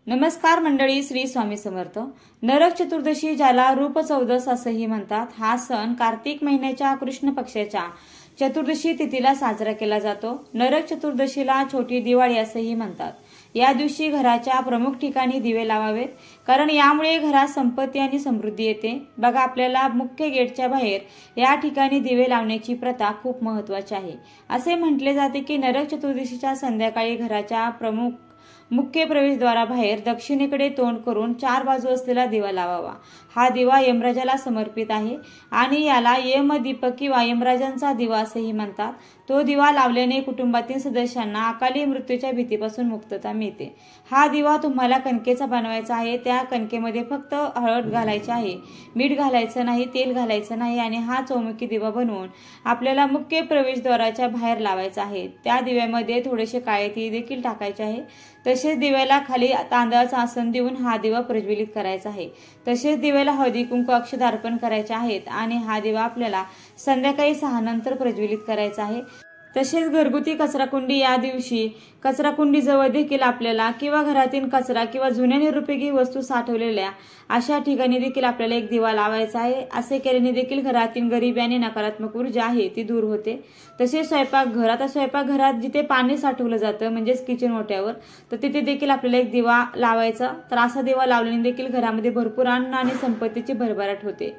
नमस्कार मंडळी, श्री स्वामी समर्थ। नरक चतुर्दशी ज्याला रूप चौदस असेही म्हणतात, हा सण कार्तिक महिन्याच्या कृष्ण पक्षाच्या चतुर्दशी तिथीला साजरा केला जातो। नरक चतुर्दशीला छोटी दिवाळी असेही म्हणतात। या दिवशी घराच्या प्रमुख ठिकाणी दिवे लावावेत, कारण यामुळे घरात संपत्ती आणि समृद्धी येते। बघा, आपल्याला मुख्य गेटच्या बाहेर या ठिकाणी दिवे लावण्याची प्रथा खूप महत्त्वाची आहे। असे म्हटले जाते की नरक चतुर्दशीच्या संध्याकाळी घराच्या मुख्य प्रवेशद्वाराबाहेर दक्षिणेकडे तोंड करून 4 बाजू असलेला दिवा लावावा। हा दिवा यमराजाला समर्पित आहे आणि याला यमदीप किंवा यमराजांचा दिवा असेही म्हणतात। तो दिवा लावल्याने कुटुंबातील सदस्यांना अकाली मृत्यूच्या भीतीपासून मुक्तता मिळते। हा दिवा तुम्हाला कणकेचा बनवायचा आहे। त्या कणकेमध्ये फक्त हळद घालायची आहे, मीठ घालायचं नाही, तेल घालायचं नाही आणि हा चौमुखी दिवा बनवून आपल्याला मुख्य प्रवेशद्वाराच्या बाहेर लावायचा आहे। त्या दिव्यामध्ये थोडेसे काळे तीळ देखील टाकायचे आहे। तसेच दिव्याला खाली तांदळाचं आसन देऊन हा दिवा प्रज्वलित करायचा आहे। तसेच दिव्याला हळदी कुंकू अक्षत अर्पण करायचे आहेत आणि हा दिवा आपल्याला संध्याकाळी 6 नंतर प्रज्वलित करायचा आहे। तसेच घरगुती कचराकुंडी या दिवशी कचराकुंडी जवळ देखील आपल्याला किंवा घरातील कचरा किंवा जुन्या निरुपयोगी वस्तू साठवलेल्या अशा ठिकाणी देखील आपल्याला एक दिवा लावायचा आहे। असे केल्याने देखील घरातील गरिबी आणि नकारात्मक ऊर्जा आहे ती दूर होते। तसेच स्वयंपाकघर, आता स्वयंपाकघरात जिथे पाणी साठवलं जातं म्हणजेच किचन ओट्यावर, तर तिथे देखील आपल्याला एक दिवा लावायचा। तर असा दिवा लावल्याने देखील घरामध्ये भरपूर अन्न आणि संपत्तीची भरभराट होते।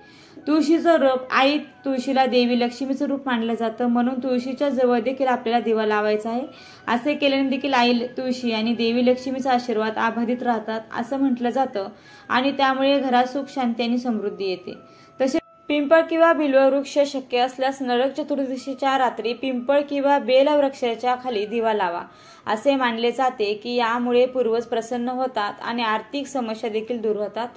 तुळशीचं रूप, आई तुळशीला देवी लक्ष्मीचं रूप मानलं जातं, म्हणून तुळशीच्या जवळ देखील आपल्याला दिवा लावायचा आहे। असे केल्याने देखील आई तुळशी आणि देवी लक्ष्मीचा आशीर्वाद अबाधित राहतात असं म्हटलं जातं आणि त्यामुळे घरात सुख, शांती आणि समृद्धी येते। तसेच पिंपळ किंवा बिल्व वृक्ष शक्य असल्यास नरक चतुर्दशीच्या रात्री पिंपळ किंवा बेल वृक्षाच्या खाली दिवा लावा। असे मानले जाते की यामुळे पूर्वज प्रसन्न होतात आणि आर्थिक समस्या देखील दूर होतात।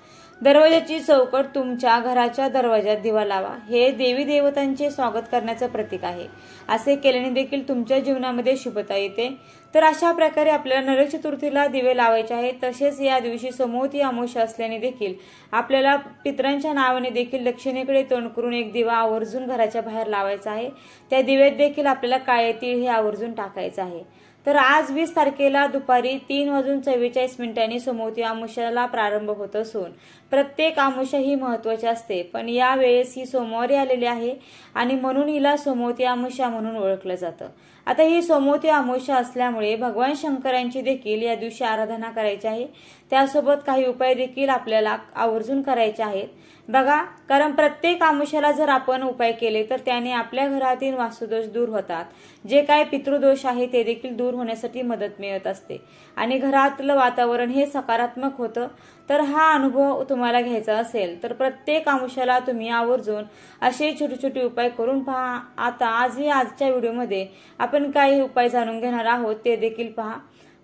दरवाजाची चौकट तुमच्या घराच्या दरवाजात दिवा लावा। हे देवी देवतांचे स्वागत करण्याचे प्रतीक आहे। असे केल्याने देखील तुमच्या जीवनामध्ये शुभता येते। तर अशा प्रकारे आपल्याला नरक चतुर्थीला दिवे लावायचे आहेत। तसेच या दिवशी समोती अमावस्या असल्याने देखील आपल्याला पितरांच्या नावाने देखील दक्षिणेकडे तोंड करून एक दिवा आवर्जून घराच्या बाहेर लावायचा आहे। त्या दिव्यात देखील आपल्याला काळे तीळ हे आवर्जून टाकायचे आहे। तर आज 20 तारखेला दुपारी 3:44 समोती अमावस्याला प्रारंभ होत असून प्रत्येक अमावस्या ही महत्त्वाची असते, पण या वेळेस ही सोमवारी आलेली आहे आणि म्हणून हिला सोमवती अमावस्या म्हणून ओळखलं जातं। आता ही सोमवती अमावस्या असल्यामुळे भगवान शंकरांची देखील या दिवशी आराधना करायची आहे। त्यासोबत काही उपाय देखील आपल्याला आवर्जून करायचे आहेत। बघा, कारण प्रत्येक अमावस्याला जर आपण उपाय केले तर त्याने आपल्या घरातील वास्तुदोष दूर होतात, जे काय पितृदोष आहे ते देखील दूर होण्यासाठी मदत मिळत असते आणि घरातलं वातावरण हे सकारात्मक होतं। तर हा अनुभव तुम्हाला घ्यायचा असेल तर प्रत्येक अमावस्याला तुम्ही आवर्जून असे छोटे छोटे उपाय करून पहा। आता आजच्या व्हिडिओमध्ये आपण काही उपाय जाणून घेणार आहोत, ते देखील पहा।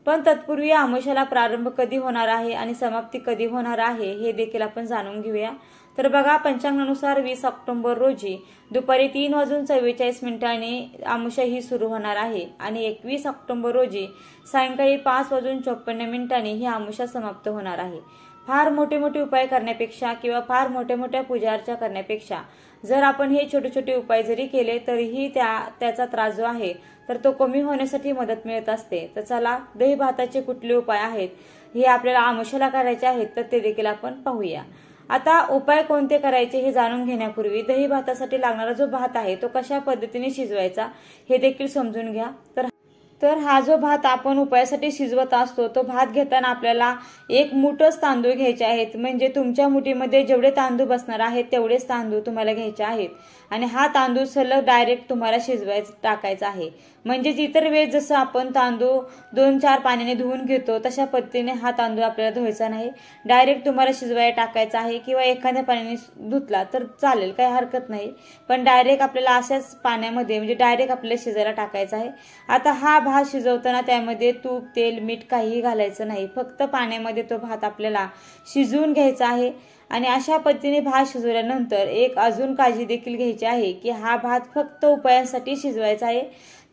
पण तत्पूर्वी अमावस्याला प्रारंभ कधी होणार आहे आणि समाप्ती कधी होणार आहे हे देखील आपण जाणून घेऊया। तर बघा, पंचांगानुसार 20 ऑक्टोबर रोजी दुपारी 3:44 अमावस्या ही सुरू होणार आहे आणि 21 ऑक्टोबर रोजी सायंकाळी 5:54 ही अमावस्या समाप्त होणार आहे। फार मोठे मोठे उपाय करण्यापेक्षा किंवा फार मोठ्या पूजा अर्चा करण्यापेक्षा जर आपण हे छोटे छोटे उपाय जरी केले तरीही त्याचा त्रास जो आहे तर तो कमी होण्यासाठी मदत मिळत असते। तर चला, दही भाताचे कुठले उपाय आहेत हे आपल्याला अमावस्याला करायचे आहेत तर ते देखील आपण पाहूया। आता उपाय कोणते करायचे हे जाणून घेण्यापूर्वी दही भातासाठी लागणारा जो भात आहे तो कशा पद्धतीने शिजवायचा हे देखील समजून घ्या। तर हा जो भात आपण उपायासाठी शिजवत असतो तो भात घेताना आपल्याला 1 मूठच तांदूळ घ्यायचे आहेत। म्हणजे तुमच्या मुठीमध्ये जेवढे तांदूळ बसणार आहेत तेवढेच तांदूळ तुम्हाला घ्यायचे आहेत आणि हा तांदूळ सलग डायरेक्ट तुम्हाला टाकायचा आहे। म्हणजे इतर वेळेस जसं आपण तांदूळ 2-4 पाण्याने धुवून घेतो तशा पद्धतीने हा तांदूळ आपल्याला धुवायचा नाही, डायरेक्ट तुम्हाला शिजवायला टाकायचा आहे। किंवा एखाद्या पाण्याने धुतला तर चालेल, काही हरकत नाही, पण डायरेक्ट आपल्याला अशाच पाण्यामध्ये म्हणजे डायरेक्ट आपल्याला शिजायला टाकायचा आहे। आता हा भात शिजवताना त्यामध्ये तूप, तेल, मीठ काहीही घालायचं नाही, फक्त पाण्यामध्ये तो भात आपल्याला शिजवून घ्यायचा आहे। आणि अशा पद्धतीने भात शिजवल्यानंतर एक अजून काळजी देखील घ्यायची आहे की हा भात फक्त उपायांसाठी शिजवायचा आहे।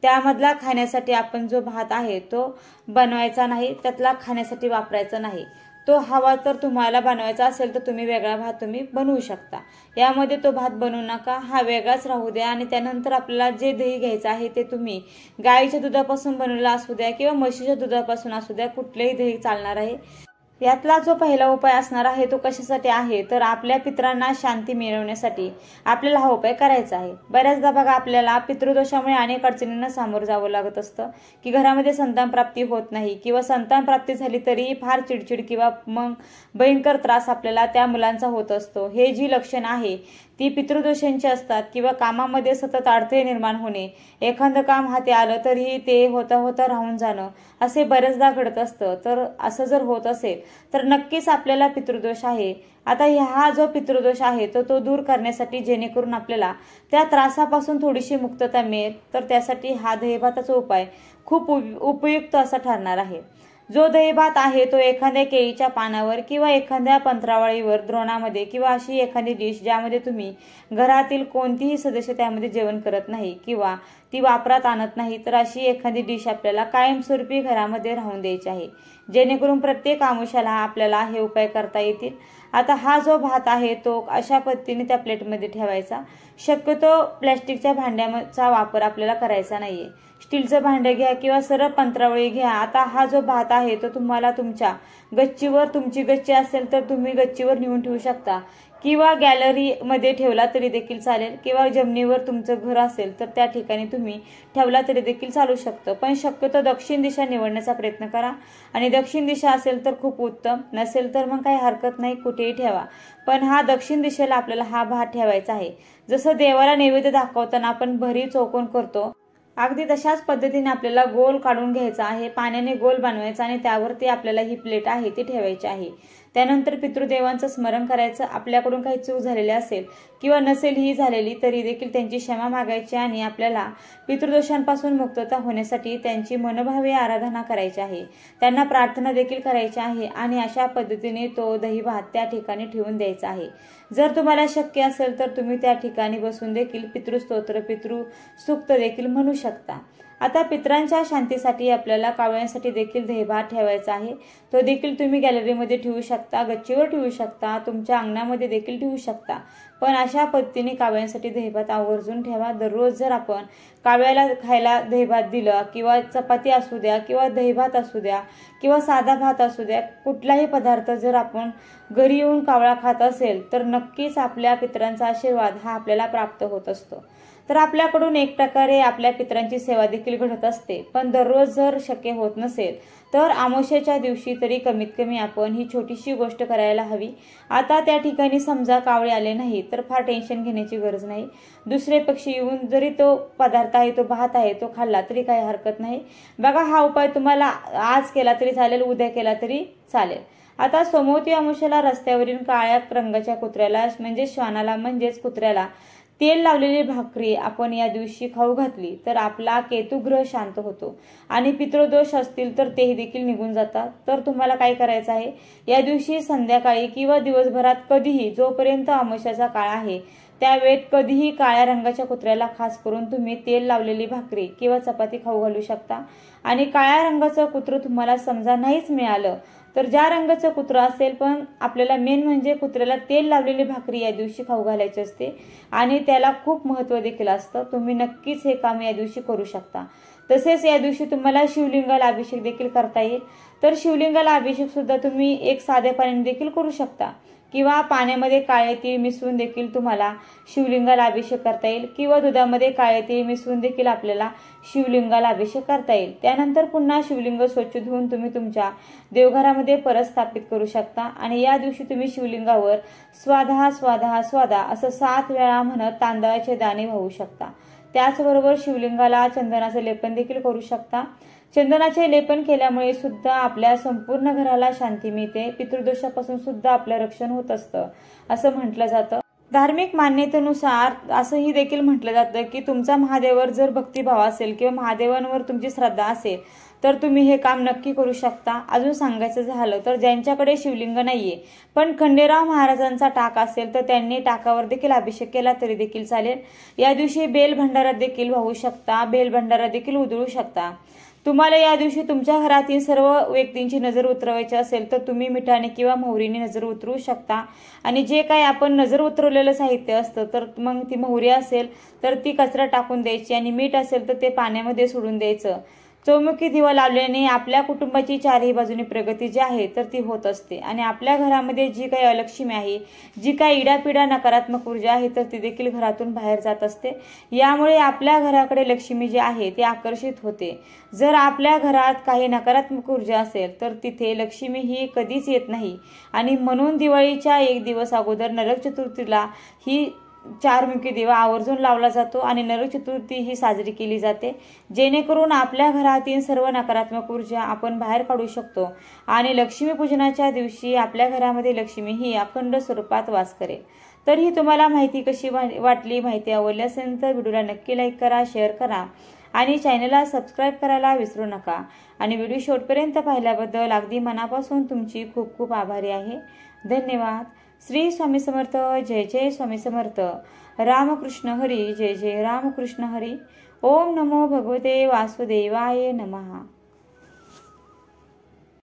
त्यामधला खाण्यासाठी आपण जो भात आहे तो बनवायचा नाही, त्यातला खाण्यासाठी वापरायचा नाही। तो हवा तर तुम्हाला बनवायचा असेल तर तुम्ही वेगळा भात तुम्ही बनवू शकता, यामध्ये तो भात बनवू नका, हा वेगळाच राहू द्या। आणि त्यानंतर आपल्याला जे दही घ्यायचं आहे ते तुम्ही गाईच्या दुधापासून बनवलेलं असू द्या किंवा म्हशीच्या दुधापासून असू द्या, कुठलेही दही चालणार आहे। यातला जो पहिला उपाय असणार आहे तो कशासाठी आहे तर आपल्या पितरांना शांती मिळवण्यासाठी आपल्याला हा उपाय करायचा आहे। बऱ्याचदा बघा आपल्याला पितृदोषामुळे अनेक अडचणींना सामोरं जावं लागत असतं की घरामध्ये संतान प्राप्ती होत नाही किंवा संतान प्राप्ती झाली तरी फार चिडचिड किंवा मग भयंकर त्रास आपल्याला त्या मुलांचा होत असतो। हे जी लक्षण आहे ती पितृदोषांची असतात किंवा कामामध्ये सतत अडथळे निर्माण होणे, एखादं काम हाती आलं तरी ते होता होता राहून जाणं असे बरेचदा घडत असतं। तर असं जर होत असेल तर नक्कीच आपल्याला पितृदोष आहे। आता हा जो पितृदोष आहे तो दूर करण्यासाठी जेणेकरून आपल्याला त्या त्रासापासून थोडीशी मुक्तता मिळेल तर त्यासाठी हा दहीभाताचा उपाय खूप उपयुक्त असा ठरणार आहे। जो दहीभात आहे तो एखाद्या केळीच्या पानावर किंवा एखाद्या पंत्रावळीवर द्रोणामध्ये किंवा अशी एखादी डिश ज्यामध्ये तुम्ही घरातील कोणतीही सदस्य त्यामध्ये जेवण करत नाही किंवा ती वापरात आणत नाही तर अशी एखादी डिश आपल्याला कायमस्वरूपी घरामध्ये राहून द्यायची आहे, जेणेकरून प्रत्येक आमुषाला आपल्याला हे उपाय करता येतील। आता हा जो भात आहे तो अशा पद्धतीने त्या प्लेटमध्ये ठेवायचा। शक्यतो प्लॅस्टिकच्या भांड्याचा वापर आपल्याला करायचा नाहीये, स्टीलचं भांडं घ्या किंवा सरळ पंत्रावळी घ्या। आता हा जो भात आहे तो तुम्हाला तुमच्या गच्चीवर, तुमची गच्ची असेल तर तुम्ही गच्चीवर नेऊन ठेवू शकता किंवा गॅलरी मध्ये ठेवला तरी देखील चालेल किंवा जमिनीवर तुमचं घर असेल तर त्या ठिकाणी तुम्ही ठेवला तरी देखील चालू शकतं। पण शक्यतो दक्षिण दिशा निवडण्याचा प्रयत्न करा आणि दक्षिण दिशा असेल तर खूप उत्तम, नसेल तर मग काही हरकत नाही, कुठेही ठेवा। पण हा दक्षिण दिशेला आपल्याला हा भात ठेवायचा आहे। जसं देवाला नैवेद्य दाखवताना आपण भरी चौकोन करतो अगदी तशाच पद्धतीने आपल्याला गोल काढून घ्यायचा आहे, पाण्याने गोल बनवायचा आणि त्यावरती आपल्याला ही प्लेट आहे ती ठेवायची आहे। त्यानंतर पितृदेवांचं स्मरण करायचं। आपल्याकडून काही चूक झालेली असेल किंवा नसेल ही झालेली तरी देखील त्यांची क्षमा मागायची आणि आपल्याला पितृदोषांपासून मुक्तता होण्यासाठी त्यांची मनोभावे आराधना करायची आहे, त्यांना प्रार्थना देखील करायची आहे आणि अशा पद्धतीने तो दहीभात त्या ठिकाणी ठेवून द्यायचा आहे। जर तुम्हाला शक्य असेल तर तुम्ही त्या ठिकाणी बसून देखील पितृस्तोत्र, पितृसूक्त देखील म्हणू शकता। आता पितरांच्या शांतीसाठी आपल्याला कावळ्यांसाठी देखील दहीभात ठेवायचा आहे। तो देखील तुम्ही गॅलरीमध्ये ठेवू शकता, गच्चीवर ठेवू शकता, तुमच्या अंगणामध्ये देखील ठेवू शकता। पण अशा पद्धतीने कावळ्यांसाठी दहीभात आवर्जून ठेवा। दररोज जर आपण कावळ्याला खायला दहीभात दिलं किंवा चपाती असू द्या किंवा दहीभात असू द्या किंवा साधा भात असू द्या, कुठलाही पदार्थ जर आपण घरी येऊन कावळा खात असेल तर नक्कीच आपल्या पितरांचा आशीर्वाद हा आपल्याला प्राप्त होत असतो। तर आपल्याकडून एक प्रकारे आपल्या पितरांची सेवा देखील घडत असते। पण दररोज जर शक्य होत नसेल तर अमावस्येच्या दिवशी तरी कमीत कमी आपण ही छोटीशी गोष्ट करायला हवी। आता त्या ठिकाणी समजा कावळे आले नाही तर फार टेन्शन घेण्याची गरज नाही, दुसरे पक्षी येऊन जरी तो पदार्थ आहे, तो भात आहे, तो खाल्ला तरी काही हरकत नाही। बघा हा उपाय तुम्हाला आज केला तरी चालेल, उद्या केला तरी चालेल। आता सोमवती अमावस्येला रस्त्यावरील काळ्या रंगाच्या कुत्र्याला म्हणजे श्वानाला म्हणजेच कुत्र्याला तेल लावलेली भाकरी आपण या दिवशी खाऊ घातली तर आपला केतू ग्रह शांत होतो आणि पितृदोष असतील तर तेही देखील निघून जातात। तर तुम्हाला काय करायचं आहे, या दिवशी संध्याकाळी किंवा दिवसभरात कधीही जोपर्यंत अमावस्याचा काळ आहे त्यावेळेत कधीही काळ्या रंगाच्या कुत्र्याला खास करून तुम्ही तेल लावलेली भाकरी किंवा चपाती खाऊ घालू शकता। आणि काळ्या रंगाचं कुत्र तुम्हाला समजा नाहीच मिळालं तर ज्या रंगाचं कुत्र असेल पण आपल्याला मेन म्हणजे कुत्र्याला तेल लावलेली भाकरी या दिवशी खाऊ घालायची असते आणि त्याला खूप महत्त्व देखील असतं। तुम्ही नक्कीच हे काम या दिवशी करू शकता। तसेच या दिवशी तुम्हाला शिवलिंगाला अभिषेक देखील करता येईल। तर शिवलिंगाला अभिषेक सुद्धा तुम्ही एक साध्या पाण्याने देखील करू शकता किंवा पाण्यामध्ये काळे तीळ मिसळून देखील तुम्हाला शिवलिंगाला अभिषेक करता येईल किंवा दुधामध्ये काळे तीळ मिसळून देखील आपल्याला शिवलिंगाला अभिषेक करता येईल। त्यानंतर पुन्हा शिवलिंग स्वच्छ धुवून तुम्ही तुमच्या देवघरामध्ये परत स्थापित करू शकता आणि या दिवशी तुम्ही शिवलिंगावर स्वाधा स्वाधा स्वाधा असं 7 वेळा म्हणत तांदळाचे दाणे वाहू शकता। त्याचबरोबर शिवलिंगाला चंदनाचे लेपन देखील करू शकता। चंदनाचे लेपन केल्यामुळे सुद्धा आपल्या संपूर्ण घराला शांती मिळते, पितृदोषापासून सुद्धा आपलं रक्षण होत असतं असं म्हटलं जातं। धार्मिक मान्यतेनुसार असंही देखील म्हटलं जातं की तुमचा महादेवावर जर भक्तिभाव असेल किंवा महादेवांवर तुमची श्रद्धा असेल तर तुम्ही हे काम नक्की करू शकता। अजून सांगायचं झालं तर ज्यांच्याकडे शिवलिंग नाहीये पण खंडेराव महाराजांचा टाक असेल तर त्यांनी टाकावर देखील अभिषेक केला तरी देखील चालेल। या दिवशी बेल भंडारा देखील वाहू शकता, बेल भंडारा देखील उधळू शकता। तुम्हाला या दिवशी तुमच्या घरातील सर्व व्यक्तींची नजर उतरवायची असेल तर तुम्ही मिठाने किंवा मोहरीने नजर उतरवू शकता आणि जे काही आपण नजर उतरवलेलं साहित्य असतं तर मग ती मोहरी असेल तर ती कचरा टाकून द्यायची आणि मीठ असेल तर ते पाण्यामध्ये सोडून द्यायचं। चौमुखी दिवा लावल्याने आपल्या कुटुंबाची चारही बाजूनी प्रगती जी आहे तर ती होत असते आणि आपल्या घरामध्ये जी काही अलक्ष्मी आहे, जी काही इडापिडा नकारात्मक ऊर्जा आहे तर ती देखील घरातून बाहेर जात असते। यामुळे आपल्या घराकडे लक्ष्मी जी आहे ती आकर्षित होते। जर आपल्या घरात काही नकारात्मक ऊर्जा असेल तर तिथे लक्ष्मी ही कधीच येत नाही आणि म्हणून दिवाळीच्या एक दिवस अगोदर नरक चतुर्थीला ही चारमुखी दिवा आवर्जून लावला जातो आणि नरक चतुर्थी ही साजरी केली जाते, जेणेकरून आपल्या घरातील सर्व नकारात्मक ऊर्जा आपण बाहेर काढू शकतो आणि लक्ष्मीपूजनाच्या दिवशी आपल्या घरामध्ये लक्ष्मी ही अखंड स्वरूपात वास करेल। तर ही तुम्हाला माहिती कशी वाटली? माहिती आवडली असेल तर व्हिडिओला नक्की लाईक करा, शेअर करा आणि चॅनलला सबस्क्राईब करायला विसरू नका आणि व्हिडिओ शेवटपर्यंत पाहिल्याबद्दल अगदी मनापासून तुमची खूप खूप आभारी आहे। धन्यवाद। श्री स्वामी समर्थ। जय जय स्वामी समर्थ। रामकृष्ण हरी। जय जय रामकृष्ण हरी। ओम नमो भगवते वासुदेवाय नमः।